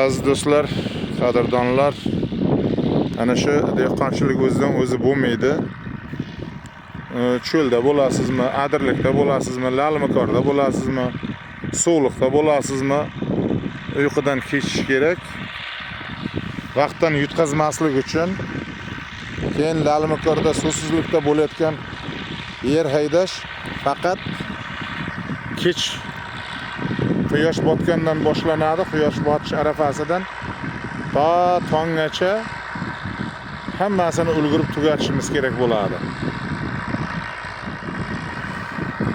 Aziz do'stlar, qadrdonlar, ana shu dehqonchilik o'zidan o'zi bo'lmaydi. Cho'lda bo'lasizmi, adirlikda bo'lasizmi, lalmikorda bo'lasizmi, suvliqda bo'lasizmi, uyqudan kechish kerak. Vaqtdan yutqazmaslik uchun, keyin lalmikorda suvsizlikda bo'layotgan yer haydash faqat kech quyosh botgandan boshlanadi. Quyosh botish arafasidan to tonggacha hammasini ulgurib tugatishimiz kerak bo'ladi.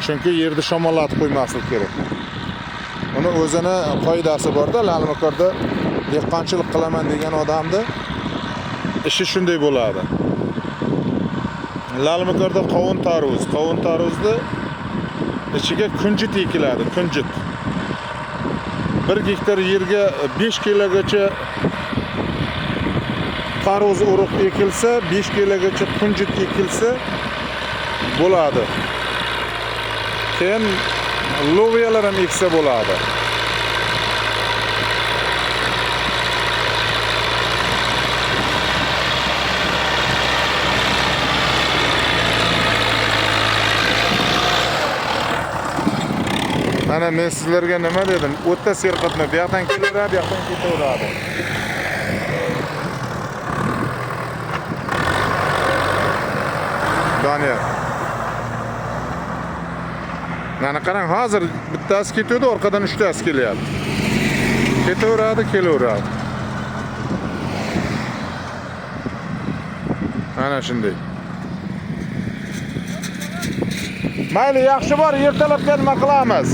Chunki yerni shamollatib qo'ymaslik kerak. Uni o'zini qoidasi bor-da, lalmikorda dehqonchilik qilaman degan odamni ishi shunday bo'ladi. Lalmikorda qovun tarvuzni ichiga kunjut ekiladi, kunjut. 1 gektar yerga 5 kilogacha tarvuz urug' ekilsa, 5 kilogacha kunjut ekilsa bo'ladi. Keyin loviyalar ham eksa bo'ladi. Mana men sizlarga nima dedim? O'tda serqatma, bu yoqdan kelaveradi, bu yoqdan ketaveradi. Doniyor. Mana qarang, hozir bittasi ketadi, orqadan 3 tasi kelyapti. Ketaveradi, kelaveradi. Mana shunday. Mayli, yaxshi bor, ertalabga nima qilamiz?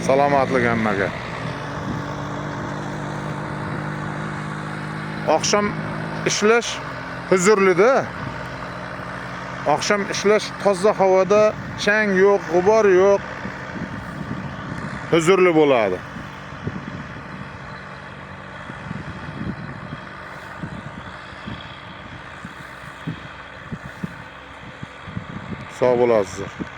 Salomatlik hammaga. Oqshom ishlash huzurlida. Oqshom ishlash toza havoda, chang yo'q, g'ubor yo'q. Huzurli bo'ladi. Sog' bo'lasizlar.